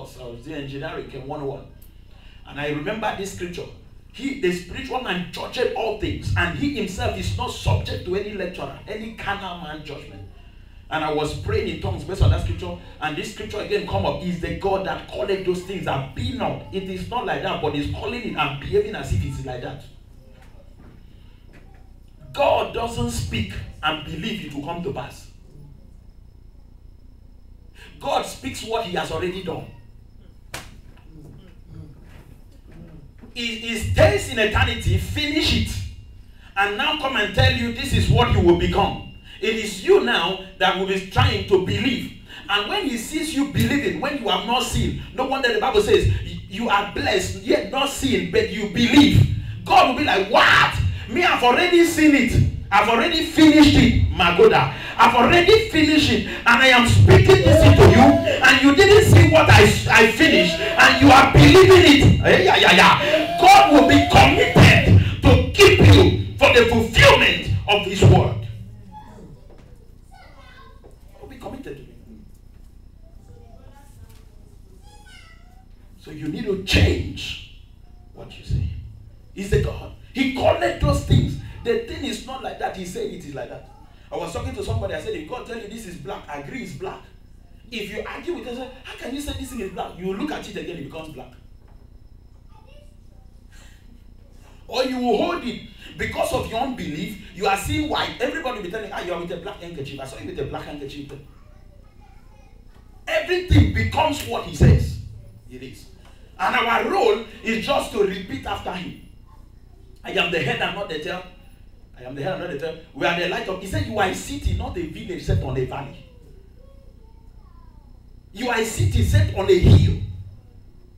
course. I was doing engineering, came 101. And I remember this scripture. The spiritual man judged all things, and he himself is not subject to any lecturer, any carnal man judgment. And I was praying in tongues based on that scripture, and this scripture again come up. Is the God that called those things that be not. It is not like that, but he's calling it and behaving as if it's like that. God doesn't speak and believe it will come to pass. God speaks what he has already done. His days in eternity, finish it, and now come and tell you this is what you will become. It is you now that will be trying to believe. And when he sees you believing, when you have not seen, no wonder the Bible says you are blessed, yet not seen, but you believe. God will be like, what? Me, I've already seen it. I've already finished it, Magoda. I've already finished it, and I am speaking this into you, and you didn't see what I finished, and you are believing it. God will be committed to keep you for the fulfillment of his word. He will be committed to it. So you need to change what you say. He's the God. He connects those things. The thing is not like that. He said it is like that. I was talking to somebody. I said, if God tell you this is black, I agree it's black. If you argue with us, how can you say this thing is black? You look at it again, it becomes black. Or you will hold it because of your unbelief. You are seeing white. Everybody will be telling you, you are with a black handkerchief. I saw you with a black handkerchief. Everything becomes what he says it is. And our role is just to repeat after him. I am the head and not the tail. I am the head and not the tail. We are the light of. He said, you are a city, not a village set on a valley. You are a city set on a hill.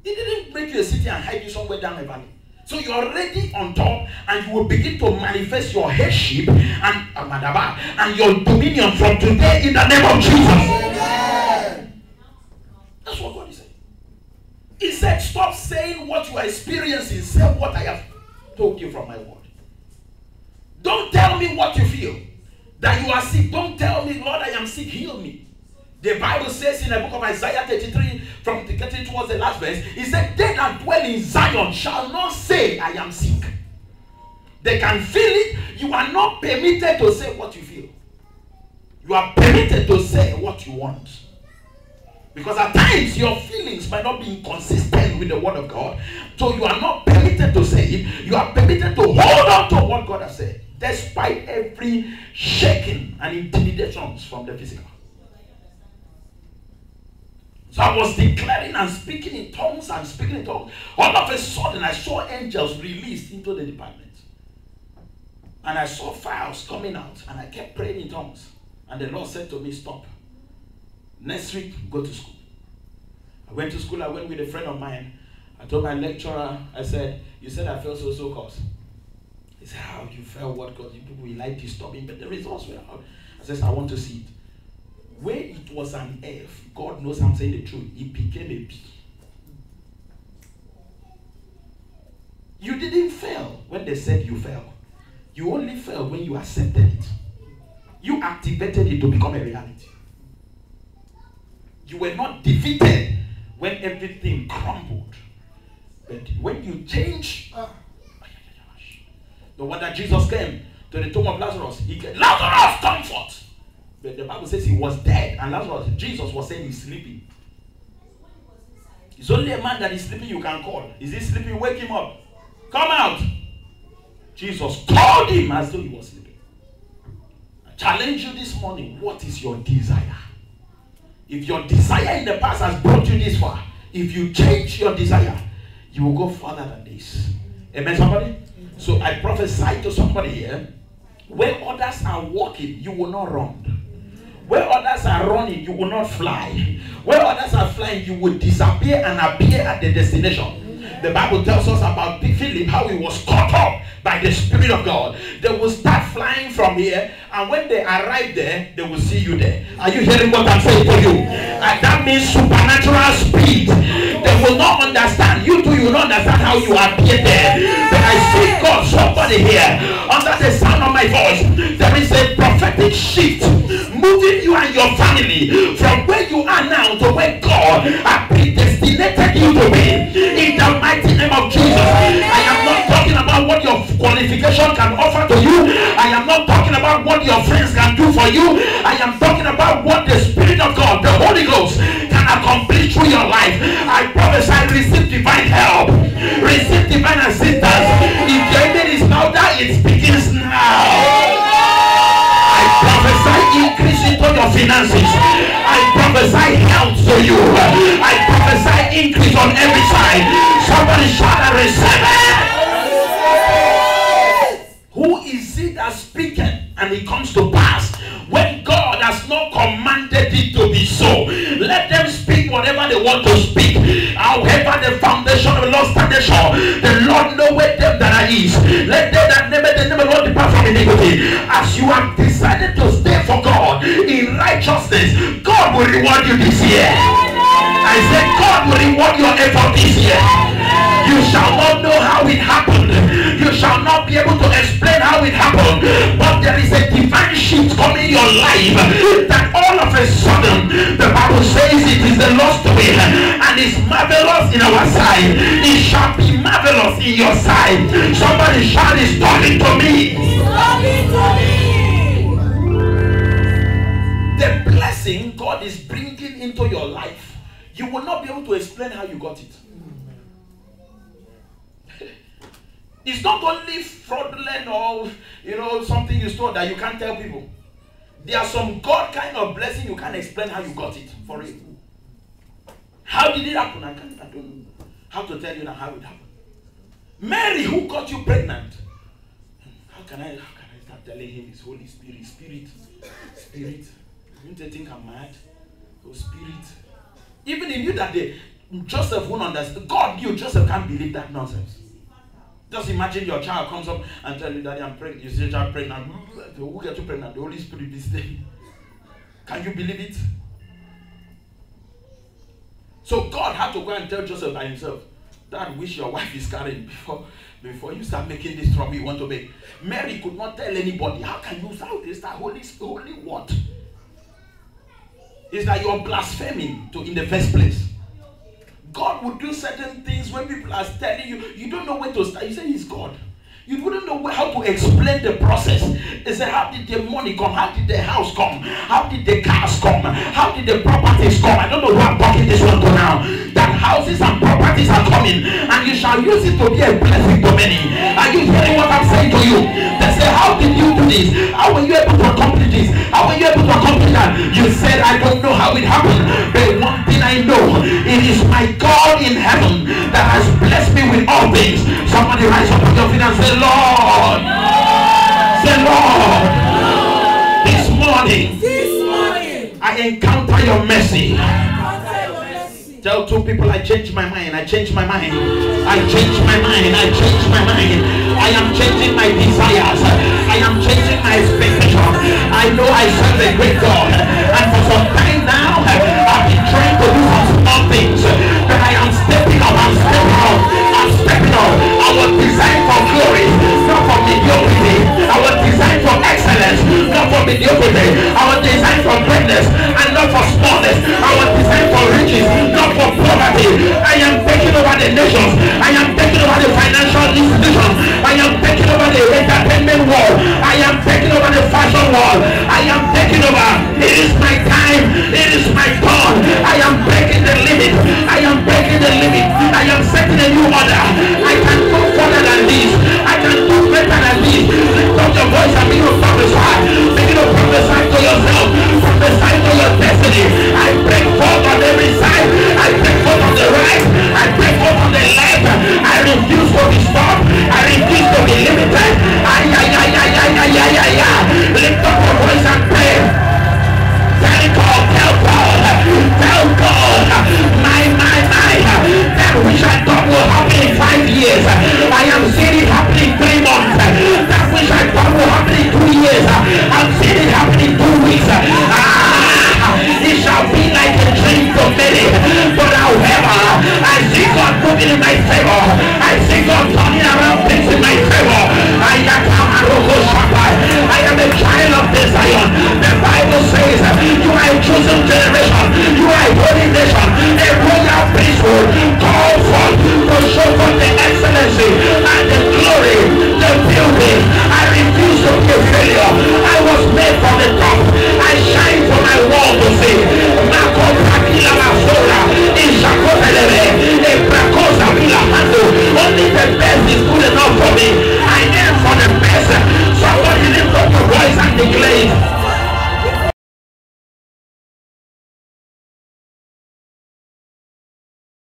He didn't make you a city and hide you somewhere down a valley. So you are already on top, and you will begin to manifest your headship and your dominion from today in the name of Jesus. That's what God is saying. He said, stop saying what you are experiencing. Say what I have told you from my word. Don't tell me what you feel. That you are sick. Don't tell me, Lord, I am sick. Heal me. The Bible says in the book of Isaiah 33, from getting towards the last verse, it said, they that dwell in Zion shall not say, I am sick. They can feel it. You are not permitted to say what you feel. You are permitted to say what you want. Because at times your feelings might not be inconsistent with the word of God. So you are not permitted to say it. You are permitted to hold on to what God has said, despite every shaking and intimidations from the physical. So I was declaring and speaking in tongues and speaking in tongues. All of a sudden I saw angels released into the department. And I saw files coming out, and I kept praying in tongues. And the Lord said to me, stop. Next week, go to school. I went to school. I went with a friend of mine. I told my lecturer, I said, you said I felt so cause. He said, how you felt what cause? You people will like disturbing, but the results were out. I said, I want to see it. Where it was an F, God knows I'm saying the truth, it became a B. You didn't fail when they said you failed. You only failed when you accepted it. You activated it to become a reality. You were not defeated when everything crumbled. But when you change, no wonder Jesus came to the tomb of Lazarus. He came, Lazarus, come forth. But the Bible says he was dead, and Lazarus, Jesus was saying he's sleeping. It's only a man that is sleeping you can call. Is he sleeping? Wake him up. Come out. Jesus called him as though he was sleeping. I challenge you this morning. What is your desire? If your desire in the past has brought you this far, if you change your desire, you will go further than this. Amen, somebody? So I prophesy to somebody here, where others are walking, you will not run. Where others are running, you will not fly. Where others are flying, you will disappear and appear at the destination. The Bible tells us about Philip, how he was caught up by the Spirit of God. They will start flying from here, and when they arrive there, they will see you there. Are you hearing what I'm saying to you? And that means supernatural speed. They will not understand. You too, you will not understand how you appear there. But I see God, somebody here, under the sound of my voice, there is a prophetic shift moving you and your family from where you are now to where God has predestinated you to be. In the mighty name of Jesus. I am not talking about what your qualification can offer to you. I am not talking about what your friends can do for you. I am talking about what the Spirit of God, the Holy Ghost, can accomplish through your life. I prophesy, receive divine help. Receive divine assistance. If your amen is louder, it begins now. I prophesy increase into your finances. I prophesy health to you. I prophesy increase on every side. Somebody shout and receive it. Who is it that speaketh and it comes to pass when God has not commanded it to be so? Let them speak whatever they want to speak. However, the foundation of the Lord standeth sure. The Lord knoweth them that are his. Let them that name the name of the Lord depart from iniquity. As you have decided to stay for God in righteousness, God will reward you this year. I said God will reward your effort this year. You shall not know how it happened. You shall not be able to explain how it happened. But there is a divine shift coming in your life that all of a sudden the Bible says it is the Lord's doing, and it's marvelous in our sight. It shall be marvelous in your sight. Somebody shout, it's talking to me. The blessing God is bringing into your life, you will not be able to explain how you got it. It's not only fraudulent or something you stole that you can't tell people. There are some God kind of blessing you can't explain how you got it for real. How did it happen? I don't know how to tell you now how it happened. Mary, who got you pregnant? How can I start telling him it's Holy Spirit? Spirit. Don't you think I'm mad? Oh, Spirit. Even he knew that Joseph won't understand. God knew Joseph can't believe that nonsense. Just imagine your child comes up and tell you, Daddy, I'm pregnant. You say, child pregnant. Who get you pregnant? The Holy Spirit this day. Can you believe it? So God had to go and tell Joseph by himself, Dad, wish your wife is carrying before you start making this trouble you want to make. Mary could not tell anybody. How can you sound this? That holy what? It's that you're blaspheming in the first place. God will do certain things when people are telling you, you don't know where to start. You say he's God. You wouldn't know how to explain the process. They say, how did the money come? How did the house come? How did the cars come? How did the properties come? I don't know who I'm talking this one to now. That houses and properties are coming, and you shall use it to be a blessing to many. Are you hearing what I'm saying to you? They say, how did you do this? How were you able to accomplish this? How were you able to accomplish that? You said, I don't know how it happened. But one thing I know, it is my God in heaven that has blessed me with all things. Somebody rise up on your feet and say, Lord. Say, Lord. This morning, I encounter your mercy. Tell two people, I changed my mind. I changed my mind. I changed my mind. I changed my mind. I am changing my desires. I am changing